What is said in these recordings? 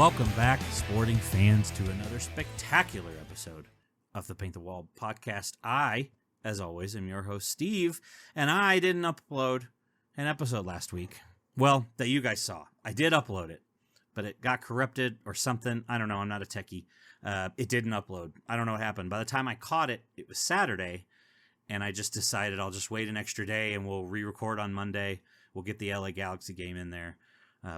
Welcome back, sporting fans, to another spectacular episode of the Paint the Wall podcast. I, as always, am your host, Steve, and I didn't upload an episode last week. Well, that you guys saw. I did upload it, but it got corrupted or something. I don't know. I'm not a techie. It didn't upload. I don't know what happened. By the time I caught it, it was Saturday, and I just decided I'll just wait an extra day and we'll re-record on Monday. We'll get the LA Galaxy game in there.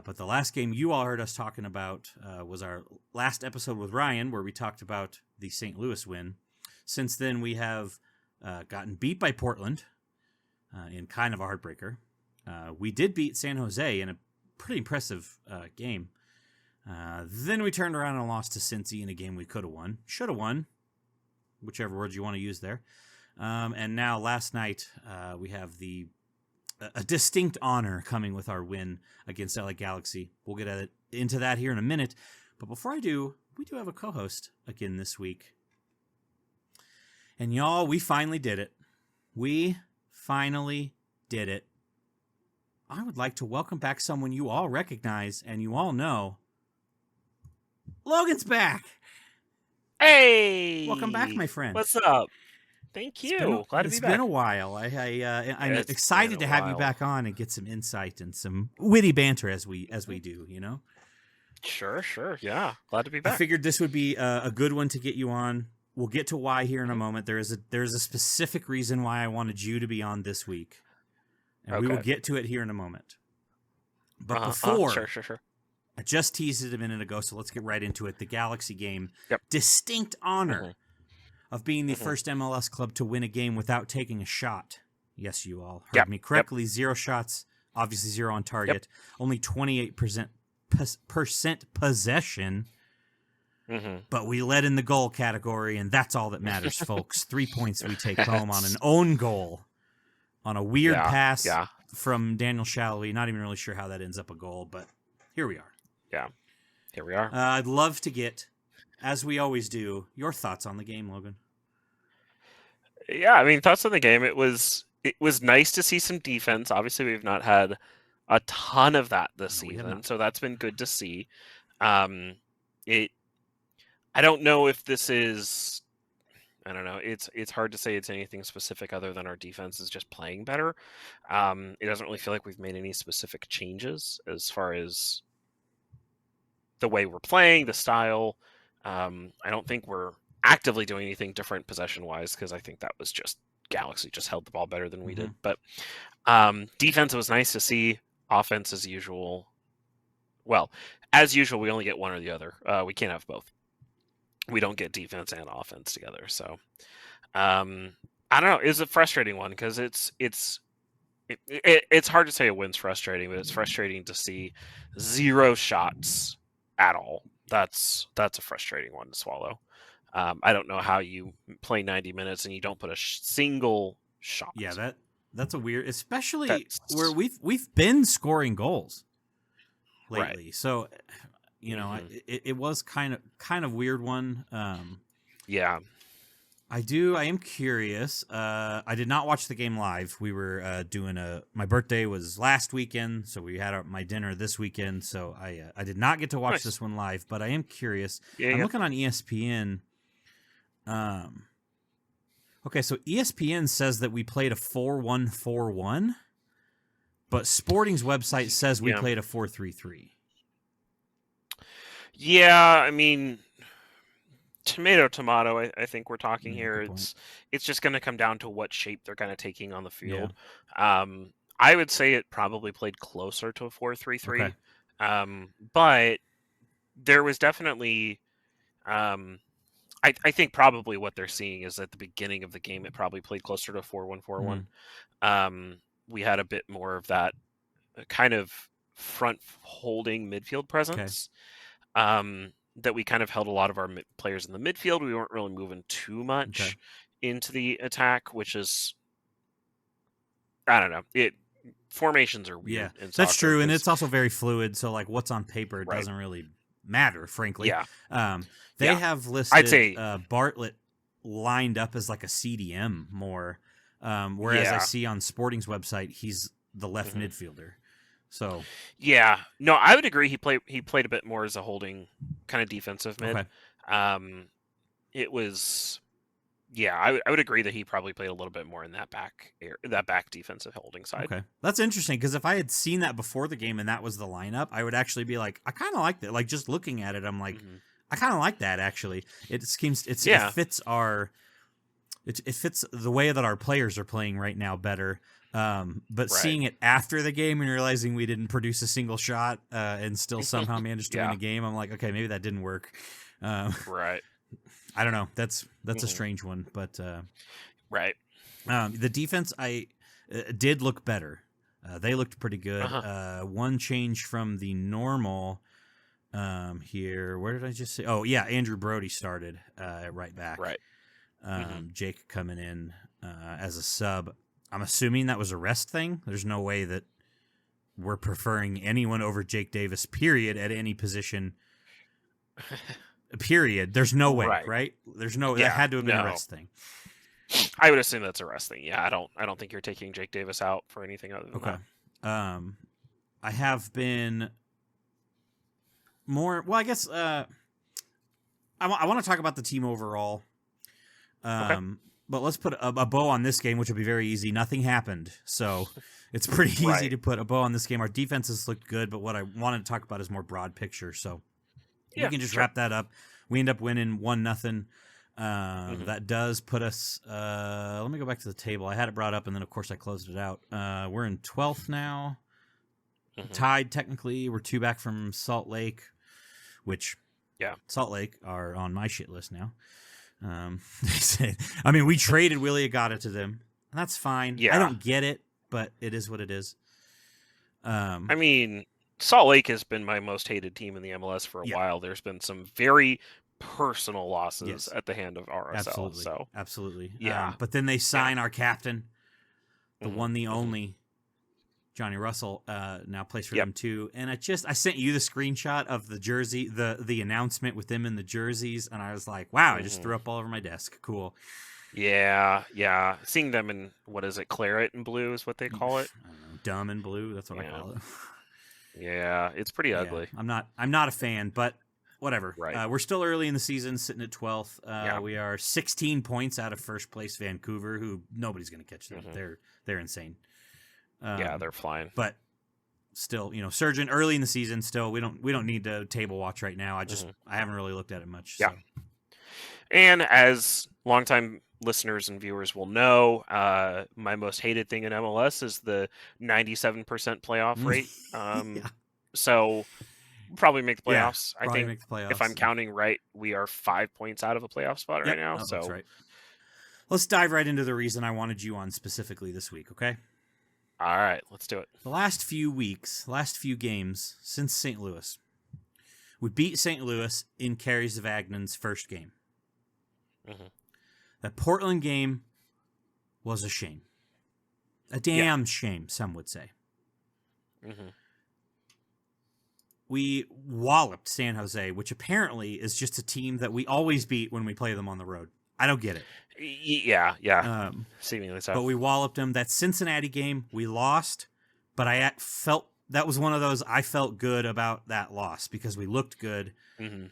But the last game you all heard us talking about was our last episode with Ryan, where we talked about the St. Louis win. Since then, we have gotten beat by Portland in kind of a heartbreaker. We did beat San Jose in a pretty impressive game. Then we turned around and lost to Cincy in a game we could have won. Should have won, whichever words you want to use there. And now last night, we have a distinct honor coming with our win against LA Galaxy. We'll get into that here in a minute. But before I do, we do have a co-host again this week. And y'all, we finally did it. We finally did it. I would like to welcome back someone you all recognize and you all know. Logan's back. Hey! Welcome back, my friend. What's up? Thank you. Glad to be back. It's been a while. I'm excited to have you back on and get some insight and some witty banter as we do, you know? Sure. Yeah. Glad to be back. I figured this would be a good one to get you on. We'll get to why here in a moment. There's a specific reason why I wanted you to be on this week. And we will get to it here in a moment. But before, sure. I just teased it a minute ago, so let's get right into it. The Galaxy game. Yep. Distinct honor of being the first MLS club to win a game without taking a shot. Yes, you all heard me correctly. 0 shots, obviously 0 on target. Only 28% possession. But we led in the goal category, and that's all that matters, folks. 3 points we take home on an own goal. On a weird pass from Daniel Shalvey. Not even really sure how that ends up a goal, but here we are. Yeah, here we are. I'd love to get, as we always do, your thoughts on the game, Logan. Yeah, I mean, thoughts on the game. It was nice to see some defense. Obviously, we've not had a ton of that this season, so that's been good to see. I don't know if this is. I don't know. It's hard to say it's anything specific other than our defense is just playing better. It doesn't really feel like we've made any specific changes as far as the way we're playing, the style. I don't think we're actively doing anything different possession-wise because I think that was just Galaxy just held the ball better than we did. But defense was nice to see. Offense as usual. Well, as usual, we only get one or the other. We can't have both. We don't get defense and offense together. So I don't know. It's a frustrating one because it's hard to say a win's frustrating, but it's frustrating to see 0 shots at all. That's a frustrating one to swallow. I don't know how you play 90 minutes and you don't put a single shot. Yeah, that's a weird, especially where we've been scoring goals lately. Right. So, you know, it was kind of weird one. Yeah. I am curious. I did not watch the game live. We were doing my birthday was last weekend, so we had my dinner this weekend. So I did not get to watch this one live, but I am curious. I'm looking on ESPN. Okay, so ESPN says that we played a 4-1-4-1, but Sporting's website says we played a 4-3-3. Yeah, I mean, tomato. I think we're talking here. It's just going to come down to what shape they're kind of taking on the field. Yeah. I would say it probably played closer to a 4-3-3. Okay. But there was definitely, I think probably what they're seeing is at the beginning of the game, it probably played closer to 4-1-4-1. We had a bit more of that kind of front holding midfield presence. Okay. That we kind of held a lot of our players in the midfield. We weren't really moving too much into the attack, which is, I don't know. Formations are weird. Yeah, that's true, and it's also very fluid. So, like, what's on paper doesn't really matter, frankly. Yeah. They have listed I'd say, Bartlett lined up as like a CDM more, whereas I see on Sporting's website he's the left midfielder. So yeah, no, I would agree. He played a bit more as a holding kind of defensive mid. okay. It was, yeah, I would agree that he probably played a little bit more in that back defensive holding side. Okay, that's interesting because if I had seen that before the game and that was the lineup, I would actually be like, I kind of like that. Like just looking at it, I'm like, I kind of like that actually. It seems it fits it fits the way that our players are playing right now better. But seeing it after the game and realizing we didn't produce a single shot and still somehow managed to win the game, I'm like, okay, maybe that didn't work. Right. I don't know. That's a strange one, but right. The defense did look better. They looked pretty good. One change from the normal here. Where did I just say? Oh yeah, Andrew Brody started at right back. Right. Jake coming in as a sub. I'm assuming that was a rest thing. There's no way that we're preferring anyone over Jake Davis, period, at any position. Period. There's no way, right? There's no. That had to have been a rest thing. I would assume that's a rest thing. Yeah, I don't think you're taking Jake Davis out for anything other than that. I have been more. Well, I guess I want to talk about the team overall. But let's put a bow on this game, which will be very easy. Nothing happened, so it's pretty easy to put a bow on this game. Our defenses looked good, but what I wanted to talk about is more broad picture. So we can just wrap that up. We end up winning 1-0. That does put us. Let me go back to the table. I had it brought up, and then of course I closed it out. We're in 12th now, tied technically. We're 2 back from Salt Lake, which Salt Lake are on my shit list now. I mean, we traded Willie Agata to them, and that's fine. I don't get it, but it is what it is. I mean, Salt Lake has been my most hated team in the MLS for a while. There's been some very personal losses at the hand of RSL. Absolutely. Yeah. But then they sign our captain, the one, the only, Johnny Russell, now plays for them too. And I sent you the screenshot of the jersey, the announcement with them in the jerseys, and I was like, wow, I just threw up all over my desk. Cool. Yeah. Seeing them in, what is it, claret and blue is what they call it? I don't know, dumb and blue, that's what I call it. Yeah, it's pretty ugly. I'm not a fan, but whatever. Right. We're still early in the season, sitting at 12th. We are 16 points out of first place Vancouver, who nobody's going to catch them. They're insane. They're flying. But still, Surgeon early in the season. Still, we don't need to table watch right now. I haven't really looked at it much. Yeah. So. And as longtime listeners and viewers will know, my most hated thing in MLS is the 97% playoff rate. So we'll probably make the playoffs. I think if I'm counting right, we are 5 points out of a playoff spot right now. So that's right. Let's dive right into the reason I wanted you on specifically this week. Okay. All right, let's do it. The last few games since St. Louis, we beat St. Louis in Carey Zavagnan's first game. That Portland game was a shame. A damn shame, some would say. We walloped San Jose, which apparently is just a team that we always beat when we play them on the road. I don't get it. Yeah. Seemingly so. But we walloped them. That Cincinnati game, we lost, but I felt that was one of those I felt good about that loss because we looked good.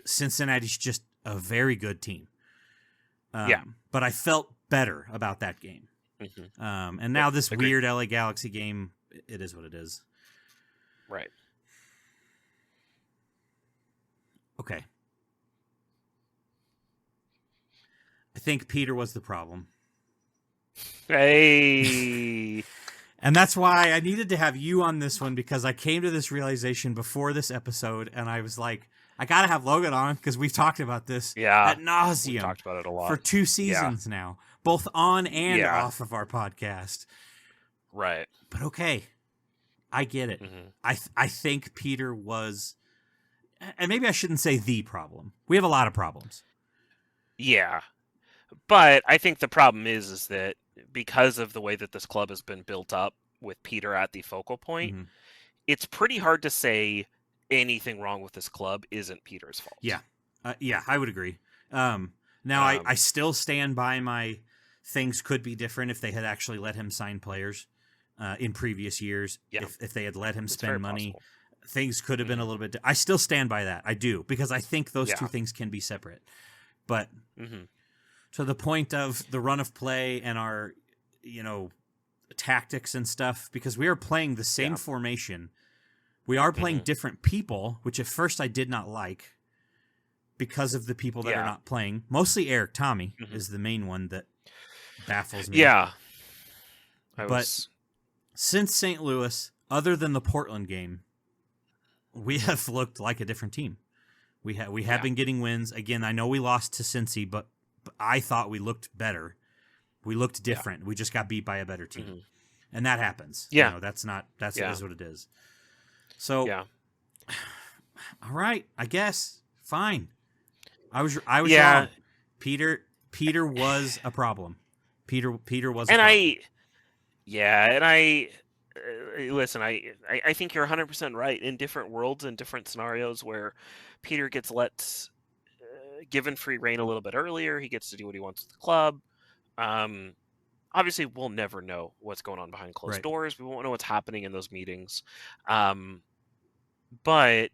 Cincinnati's just a very good team. But I felt better about that game. And now this weird LA Galaxy game, it is what it is. Right. Okay. I think Peter was the problem. Hey. And that's why I needed to have you on this one because I came to this realization before this episode and I was like, I got to have Logan on because we've talked about this ad nauseum. We've talked about it a lot. For 2 seasons now, both on and off of our podcast. Right. But okay, I get it. I think Peter was, and maybe I shouldn't say the problem. We have a lot of problems. Yeah. But I think the problem is that because of the way that this club has been built up with Peter at the focal point, it's pretty hard to say anything wrong with this club isn't Peter's fault. Yeah, I would agree. I still stand by my things could be different if they had actually let him sign players. in previous years. Yeah. If they had let him It's spend very money, possible. things could have been a little bit. I still stand by that. I do, because I think those Yeah. two things can be separate. But Mm-hmm. to the point of the run of play and our, tactics and stuff, because we are playing the same formation. We are playing different people, which at first I did not like because of the people that are not playing. Mostly Eric Tommy is the main one that baffles me. Yeah. But since St. Louis, other than the Portland game, we have looked like a different team. We have been getting wins. Again, I know we lost to Cincy, but I thought we looked better. We looked different. We just got beat by a better team. And that happens. Yeah. That's it is what it is. So, all right, I guess. Fine. I was wrong. Peter was a problem. Peter was a problem. Listen, I think you're 100% right. In different worlds and different scenarios where Peter gets given free reign a little bit earlier, he gets to do what he wants with the club. Obviously, we'll never know what's going on behind closed doors. We won't know what's happening in those meetings. But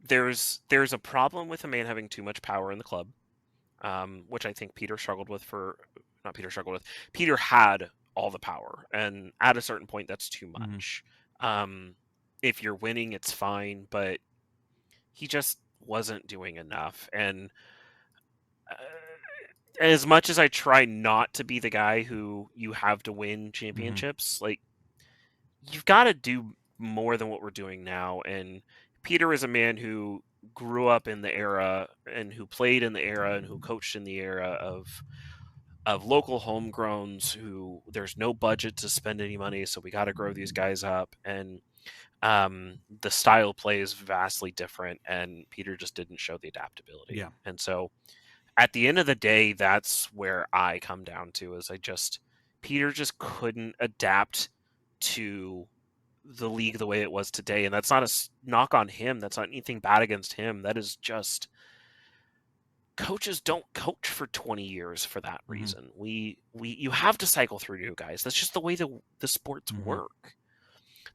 there's a problem with a man having too much power in the club, which I think Peter had all the power, and at a certain point, that's too much. If you're winning, it's fine, but he just wasn't doing enough. And as much as I try not to be the guy who you have to win championships, like, you've got to do more than what we're doing now. And Peter is a man who grew up in the era and who played in the era and who coached in the era of local homegrowns who there's no budget to spend any money, so we got to grow these guys up. And the style play is vastly different, and Peter just didn't show the adaptability. Yeah. And so at the end of the day, that's where I come down to is Peter just couldn't adapt to the league the way it was today. And that's not a knock on him. That's not anything bad against him. That is just coaches don't coach for 20 years for that reason. You have to cycle through new guys. That's just the way the sports work.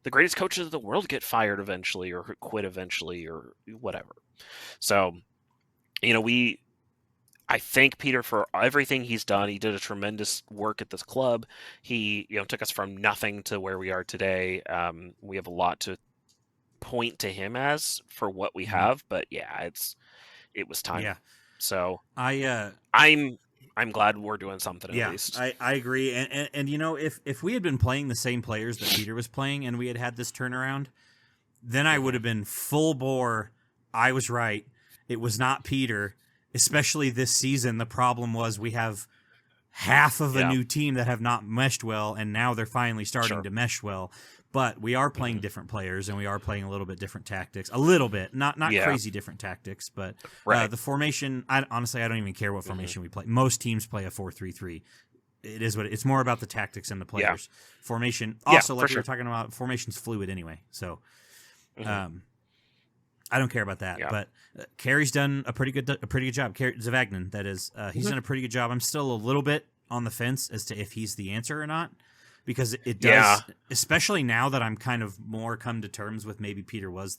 The greatest coaches of the world get fired eventually or quit eventually or whatever. So, I thank Peter for everything he's done. He did a tremendous work at this club. He, took us from nothing to where we are today. We have a lot to point to him as for what we have, but it was time. Yeah. So I'm glad we're doing something at least. I agree. And if we had been playing the same players that Peter was playing and we had this turnaround, then I would have been full bore. I was right. It was not Peter. Especially this season, the problem was we have half of a new team that have not meshed well, and now they're finally starting to mesh well. But we are playing different players, and we are playing a little bit different tactics. A little bit. Not crazy different tactics, but the formation, honestly, I don't even care what formation we play. Most teams play a 4-3-3. It is what it's more about the tactics and the players. Formation, also, like we were talking about, formation's fluid anyway. So I don't care about that, but Carey's done a pretty good job. Zavagnin, that is, he's done a pretty good job. I'm still a little bit on the fence as to if he's the answer or not, because it does, especially now that I'm kind of more come to terms with maybe Peter was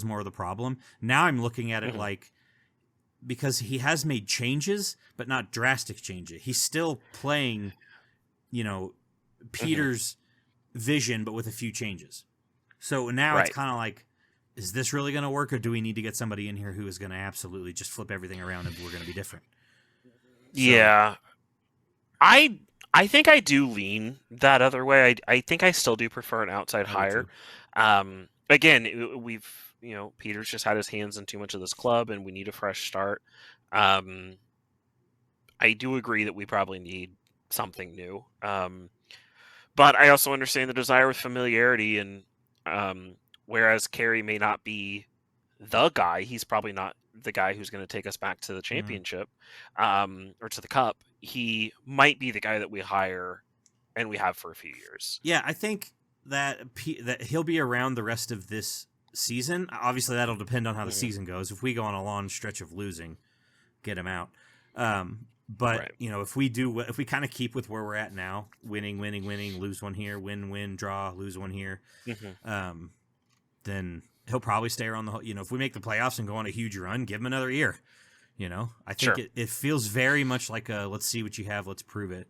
more of the problem. Now I'm looking at it like, because he has made changes, but not drastic changes. He's still playing, Peter's vision, but with a few changes. So now it's kind of like, is this really going to work, or do we need to get somebody in here who is going to absolutely just flip everything around and we're going to be different? So, yeah. I think I do lean that other way. I think I still do prefer an outside hire. Again, we've, Peter's just had his hands in too much of this club and we need a fresh start. I do agree that we probably need something new. But I also understand the desire with familiarity, and whereas Carey may not be the guy, he's probably not the guy who's going to take us back to the championship or to the cup. He might be the guy that we hire and we have for a few years. Yeah, I think that he'll be around the rest of this season. Obviously, that'll depend on how the season goes. If we go on a long stretch of losing, get him out. But Right. if we kind of keep with where we're at now, winning, lose one here, win, draw, lose one here, then he'll probably stay around the whole. If we make the playoffs and go on a huge run, give him another year. I think it feels very much like a let's see what you have, let's prove it.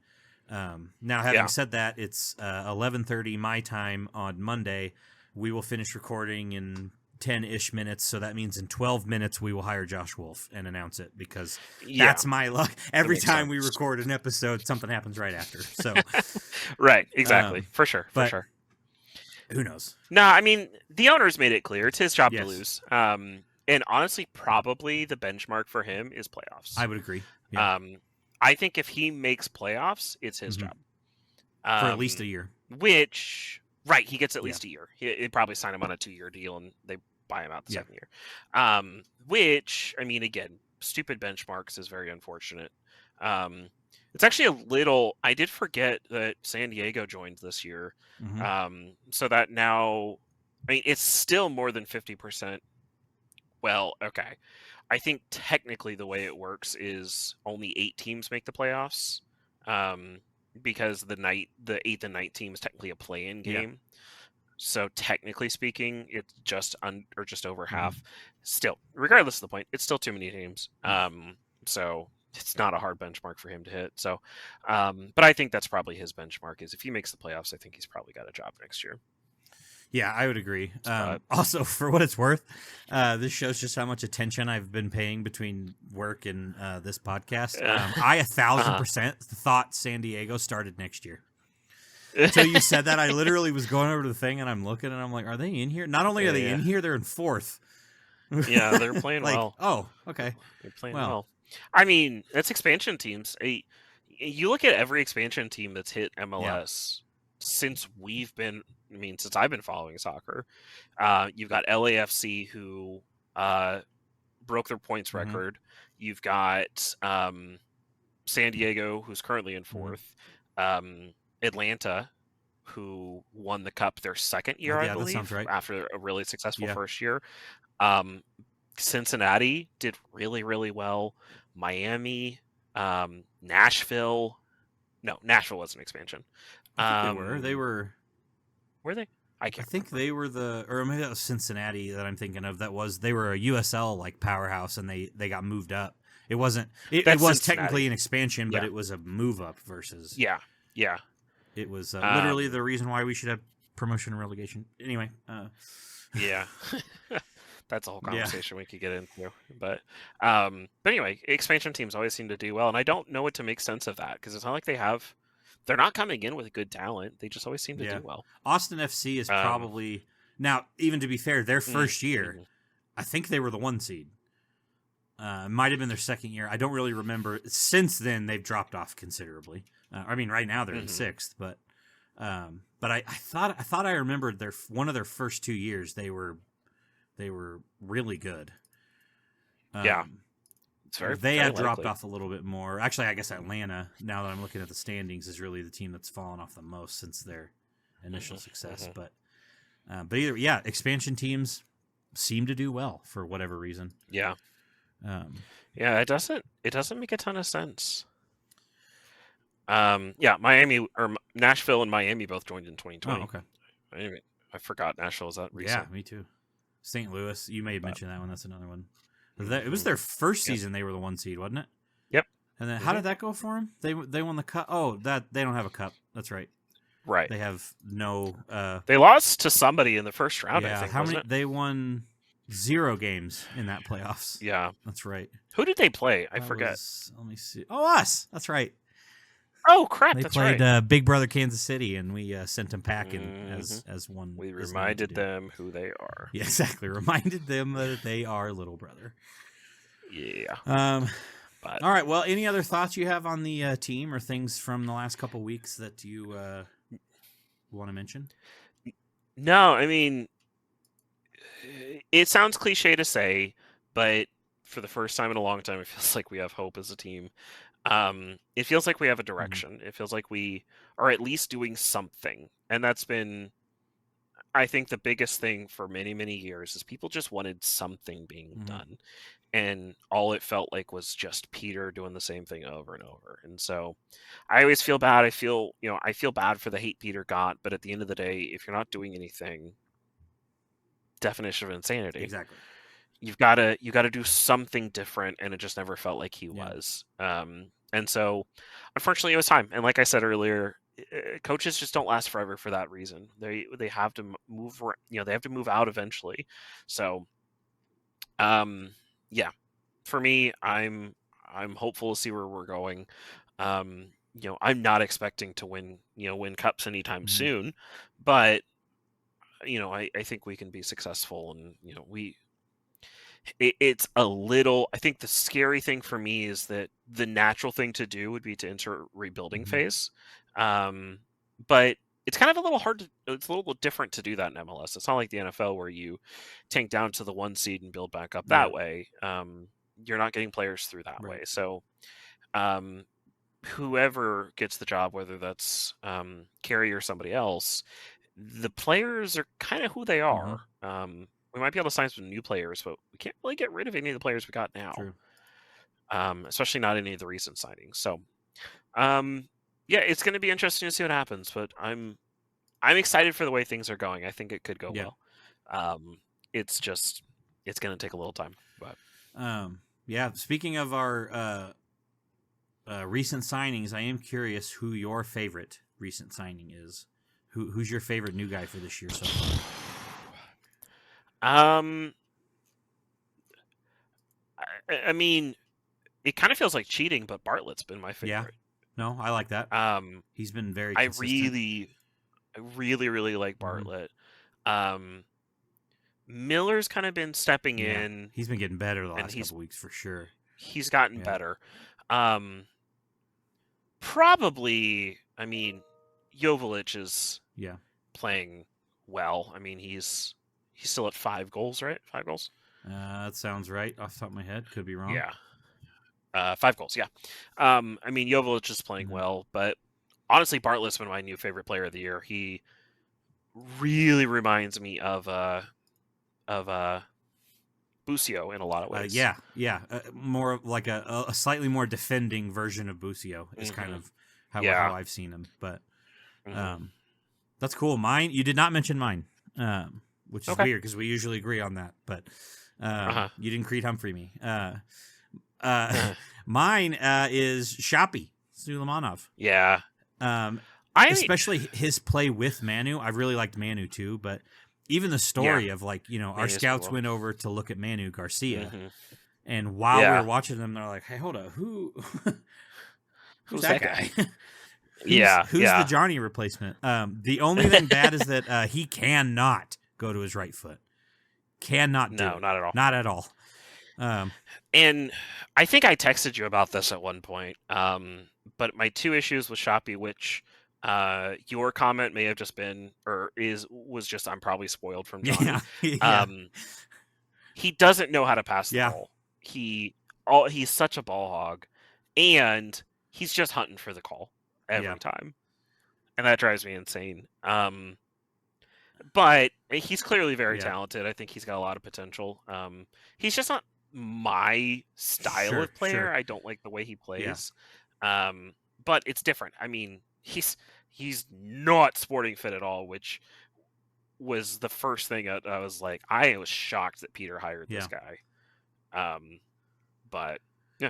Now, having said that, it's 11:30 my time on Monday. We will finish recording in 10-ish minutes, so that means in 12 minutes we will hire Josh Wolf and announce it, because that's my luck. Every time we record an episode, something happens right after. So, right, exactly, for sure. Who knows? No, I mean, the owner's made it clear it's his job to lose. And honestly, probably the benchmark for him is playoffs. I would agree. Yeah. I think if he makes playoffs, it's his job. For at least a year. Which, right, he gets at least a year. He'd probably sign him on a 2-year deal, and they buy him out the second year. Which, I mean, again, stupid benchmarks is very unfortunate. It's actually a little... I did forget that San Diego joined this year. So that now... I mean, it's still more than 50%. Well, okay. I think technically the way it works is only 8 teams make the playoffs, because the 8th and 9th team is technically a play-in game. So technically speaking, it's just over half. Still, regardless of the point, it's still too many teams. So it's not a hard benchmark for him to hit. So, but I think that's probably his benchmark. Is if he makes the playoffs, I think he's probably got a job next year. Yeah, I would agree. Also, for what it's worth, this shows just how much attention I've been paying between work and this podcast. I 1,000% thought San Diego started next year. Until you said that, I literally was going over to the thing and I'm looking and I'm like, are they in here? Not only are they in here, they're in 4th. Yeah, they're playing well. Oh, okay. They're playing well. I mean, that's expansion teams. You look at every expansion team that's hit MLS since since I've been following soccer. You've got LAFC, who broke their points record. You've got San Diego, who's currently in 4th. Atlanta, who won the cup their second year, I believe, that sounds right, after a really successful first year. Cincinnati did really, really well. Miami, Nashville. No, Nashville was an expansion. I think they were. Were they? I think they were or maybe that was Cincinnati that I'm thinking of. They were a USL powerhouse, and they got moved up. It wasn't. It was Cincinnati. Technically an expansion, but it was a move up versus. Yeah. It was literally the reason why we should have promotion and relegation. Anyway. Yeah. That's a whole conversation we could get into. But anyway, expansion teams always seem to do well, and I don't know what to make sense of that, because it's not like they're not coming in with good talent. They just always seem to do well. Austin FC is probably now, even to be fair, their first year, I think they were the 1 seed. Might have been their second year. I don't really remember. Since then, they've dropped off considerably. I mean, right now they're in 6th, but I thought I remembered one of their first 2 years they were really good. They had dropped off a little bit more. Actually, I guess Atlanta, now that I'm looking at the standings, is really the team that's fallen off the most since their initial success. But either expansion teams seem to do well for whatever reason. It doesn't make a ton of sense. Miami or Nashville and Miami both joined in 2020. Oh, okay. Anyway, I forgot Nashville was that recent. Yeah, me too. St. Louis, you may have mentioned that one. That's another one. It was their first season. They were the 1 seed, wasn't it? Yep. And then how did that go for them? They won the cup. Oh, they don't have a cup. That's right. Right. They have no. They lost to somebody in the first round. I think. How many? They won 0 games in that playoffs. Yeah, that's right. Who did they play? I forget. Let me see. Oh, us. That's right. Oh crap! They played Big Brother Kansas City, and we sent them packing as one. We reminded them who they are. Yeah, exactly. Reminded them that they are little brother. Yeah. All right. Well, any other thoughts you have on the team or things from the last couple weeks that you want to mention? No, I mean, it sounds cliche to say, but for the first time in a long time, it feels like we have hope as a team. It feels like we have a direction. It feels like we are at least doing something. And that's been, I think, the biggest thing for many, many years is people just wanted something being done. and all it felt like was just Peter doing the same thing over and over. And so I always feel bad. I feel bad for the hate Peter got, but at the end of the day, if you're not doing anything, definition of insanity. Exactly. You gotta do something different, and it just never felt like he Yeah. was. And so unfortunately it was time. And like I said earlier, coaches just don't last forever for that reason. They have to move, they have to move out eventually. So yeah, for me, I'm hopeful to see where we're going. I'm not expecting to win cups anytime soon, but I think we can be successful, and it's a little. I think the scary thing for me is that the natural thing to do would be to enter rebuilding phase, but it's kind of a little hard it's a little different to do that in MLS. It's not like the NFL where you tank down to the 1 seed and build back up that way. You're not getting players through that way. So whoever gets the job, whether that's Carey or somebody else, the players are kind of who they are. We might be able to sign some new players, but we can't really get rid of any of the players we got now. True. Especially not any of the recent signings. So, yeah, it's going to be interesting to see what happens. But I'm excited for the way things are going. I think it could go well. It's going to take a little time. But yeah, speaking of our recent signings, I am curious who your favorite recent signing is. Who's your favorite new guy for this year so far? I mean, it kind of feels like cheating, but Bartlett's been my favorite. Yeah, no, I like that. He's been very consistent. I really like Bartlett. Miller's kind of been stepping in. He's been getting better the last couple weeks for sure. He's gotten better. Probably, I mean, Joveljic is playing well. I mean, he's still at 5 goals, right? 5 goals? That sounds right off the top of my head. Could be wrong. Yeah. 5 goals, yeah. I mean, Joveljic is playing well, but honestly, Bartlett's been my new favorite player of the year. He really reminds me of Busio in a lot of ways. More like a slightly more defending version of Busio is kind of how I've seen him. But that's cool. Mine, you did not mention mine, which is weird because we usually agree on that. But you didn't Creed Humphrey me. Mine is Shoppy Suleimanov. Yeah. Especially his play with Manu. I really liked Manu too, but even the story of our scouts went over to look at Manu Garcia, and while we were watching them, they're like, "Hey, hold up, who's that guy? who's the Johnny replacement?" The only thing bad is that he cannot go to his right foot. Cannot do it. Not at all. Not at all. And I think I texted you about this at one point. But my 2 issues with Shoppy, which your comment may have just been, was just, I'm probably spoiled from Johnny. He doesn't know how to pass the ball. He's such a ball hog, and he's just hunting for the call every time, and that drives me insane. But he's clearly very talented. I think he's got a lot of potential. He's just not my style of player. I don't like the way he plays. But it's different. I mean, he's not sporting fit at all, which was the first thing I was like, I was shocked that Peter hired this guy. But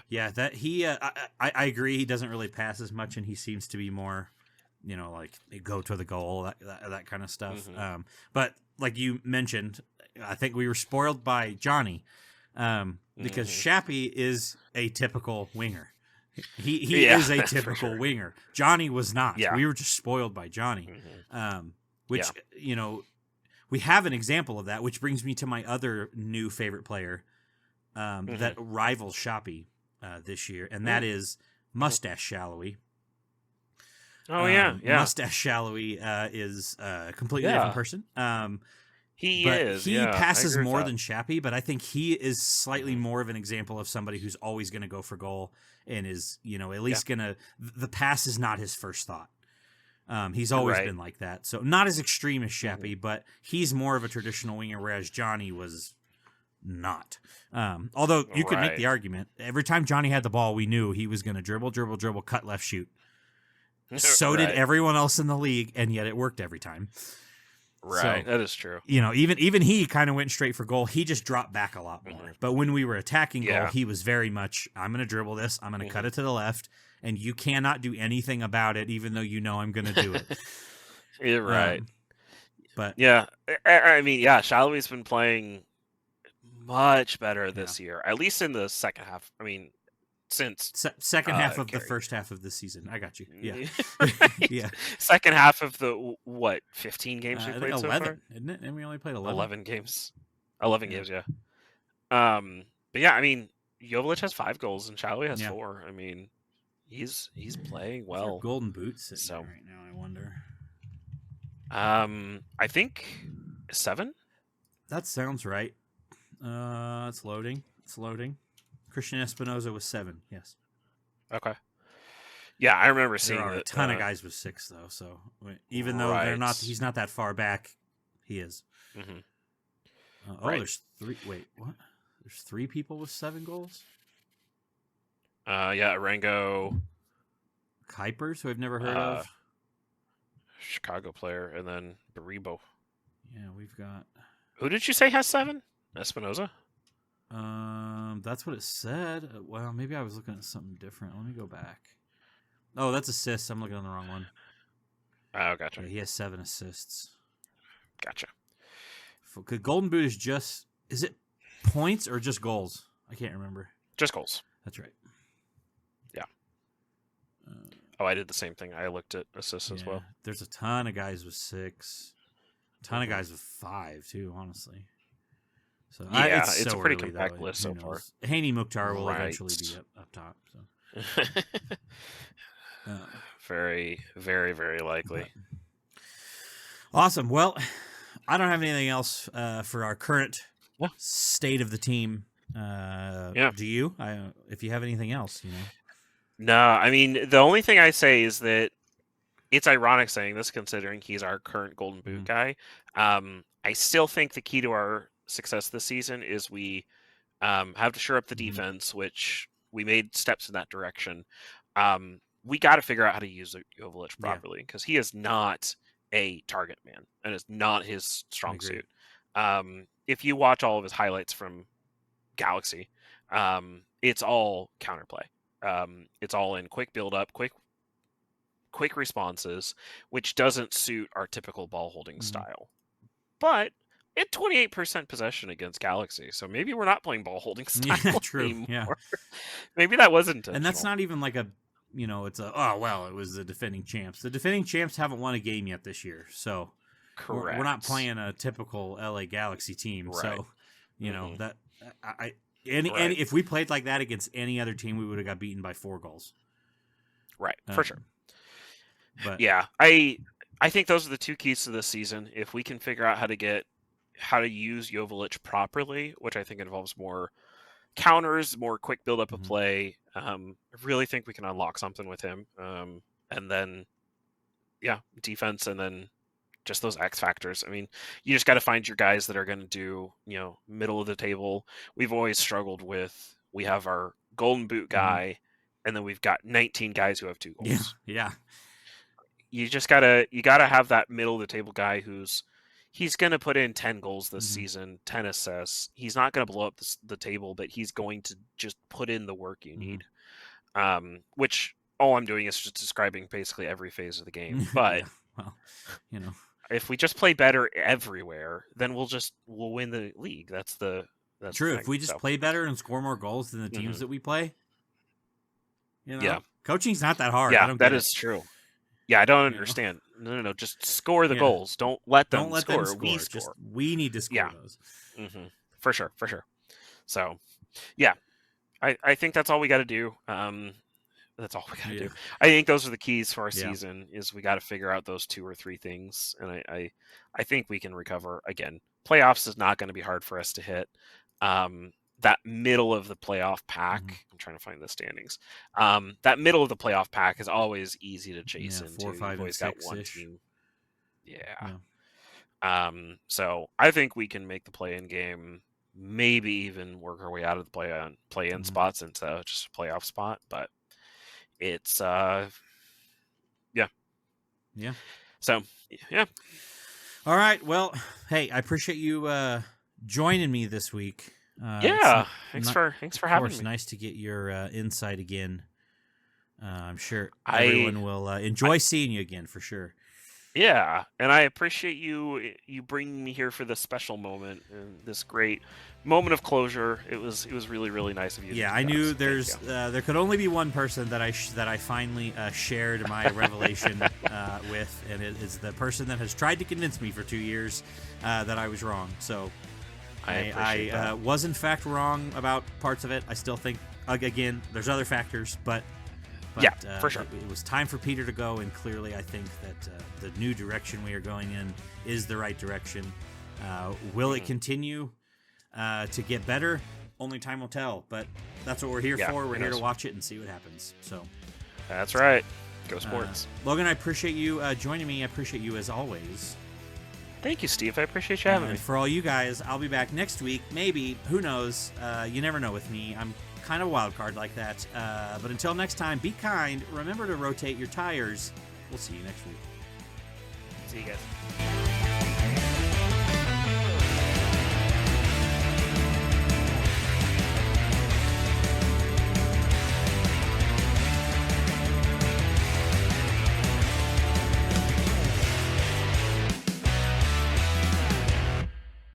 that he I agree, he doesn't really pass as much, and he seems to be more like go to the goal, that kind of stuff. But like you mentioned, I think we were spoiled by Johnny, because Shappy is a typical winger. He is a typical winger. Johnny was not. We were just spoiled by Johnny. Which we have an example of that, which brings me to my other new favorite player that rivals Shoppy this year, and that is Mustache Shallowy. Mustache Shallowy is a completely different person. He passes more than Shappy, but I think he is slightly more of an example of somebody who's always going to go for goal and is, at least going to. The pass is not his first thought. He's always been like that. So not as extreme as Shappy, but he's more of a traditional winger, whereas Johnny was not. Although you could make Right. the argument, every time Johnny had the ball, we knew he was going to dribble, cut left, shoot. So did Right. everyone else in the league, and yet it worked every time. Right, So, that is true. Even he kind of went straight for goal. He just dropped back a lot more. But when we were attacking goal, he was very much, I'm going to dribble this, I'm going to cut it to the left, and you cannot do anything about it, even though you know I'm going to do it. You're right. But yeah, I mean, Shallowy's been playing much better this year, at least in the second half. I mean, since second half of the first half of the season. I got you. Yeah. Yeah. Second half of the 15 games we played 11, so far? isn't it? And we only played 11. 11 games. 11 games, yeah. But yeah, I mean, Joveljic has 5 goals and Shallowy has 4. I mean, he's playing well. Golden boots sitting there right now, I wonder. I think 7. That sounds right. It's loading. Christian Espinoza was 7. Yes. Okay. Yeah, I remember seeing there are a ton of guys with 6 though. So even though he's not that far back, he is. Mm-hmm. There's 3. Wait, what? There's 3 people with 7 goals. Yeah, Arango, Kuipers, who I've never heard of. Chicago player, and then Baribo. Yeah, we've got. Who did you say has 7? Espinoza? That's what it said. Well, maybe I was looking at something different. Let me go back. Oh, that's assists. I'm looking on the wrong one. Oh, gotcha. Yeah, he has 7 assists. Gotcha. Golden Boot is just... Is it points or just goals? I can't remember. Just goals. That's right. Yeah. I did the same thing. I looked at assists as well. There's a ton of guys with 6. A ton of guys with 5, too, honestly. So it's a so pretty early, compact though. list so far. Haney Mukhtar will eventually be up top. So. Very, very, very likely. Awesome. Well, I don't have anything else for our current state of the team. Do you? If you have anything else, No, I mean, the only thing I say is that it's ironic saying this considering he's our current Golden Boot guy. I still think the key to our success this season is we have to shore up the defense, which we made steps in that direction. We got to figure out how to use Joveljic properly because he is not a target man and it's not his strong suit. If you watch all of his highlights from Galaxy, it's all counterplay. It's all in quick build up, quick responses, which doesn't suit our typical ball holding style. But at 28% possession against Galaxy, so maybe we're not playing ball holding style anymore. Yeah. Maybe that wasn't intentional. And that's not even like a, it's it was the defending champs. The defending champs haven't won a game yet this year, so correct. We're not playing a typical LA Galaxy team. Right. So, that and if we played like that against any other team, we would have got beaten by 4 goals. Right, for sure. But yeah, I think those are the 2 keys to this season. If we can figure out how to use Joveljic properly, which I think involves more counters, more quick build up of play, I really think we can unlock something with him. And then, defense, and then just those X factors. I mean, you just got to find your guys that are going to do, middle of the table. We've always struggled with, we have our Golden Boot guy, and then we've got 19 guys who have 2 goals. Yeah. You gotta have that middle of the table guy he's going to put in 10 goals this season, 10 assists. He's not going to blow up the table, but he's going to just put in the work you need. Which all I'm doing is just describing basically every phase of the game. But if we just play better everywhere, then we'll win the league. That's true. If we just play better and score more goals than the teams that we play, coaching's not that hard. Yeah, that is true. Yeah, I don't understand. No. Just score the goals. Don't let them score. We score. We need to score those. For sure. So, yeah, I think that's all we got to do. That's all we got to do. I think those are the keys for our season. Is we got to figure out those 2 or 3 things, and I think we can recover. Again, playoffs is not going to be hard for us to hit. That middle of the playoff pack, I'm trying to find the standings. That middle of the playoff pack is always easy to chase into. 4, 5, and 6 got one team. Yeah. So I think we can make the play-in game maybe even work our way out of the play-in spots into just a playoff spot. But it's Yeah. So yeah. All right. Well, hey, I appreciate you joining me this week. Thanks for having me. Nice to get your insight again. I'm sure everyone will enjoy seeing you again for sure. Yeah, and I appreciate you bringing me here for this special moment and this great moment of closure. It was really, really nice of you. Yeah, I knew there could only be one person that I finally shared my revelation with, and it is the person that has tried to convince me for 2 years that I was wrong. So I was in fact wrong about parts of it. I still think again there's other factors, but yeah, for sure. It was time for Peter to go, and clearly I think that the new direction we are going in is the right direction. Will it continue to get better? Only time will tell, but that's what we're here for. We're here to watch it and see what happens. So that's right. Go Sports. Logan, I appreciate you joining me. I appreciate you as always. Thank you, Steve. I appreciate you having me. For all you guys, I'll be back next week. Maybe. Who knows? You never know with me. I'm kind of a wild card like that. But until next time, be kind. Remember to rotate your tires. We'll see you next week. See you guys.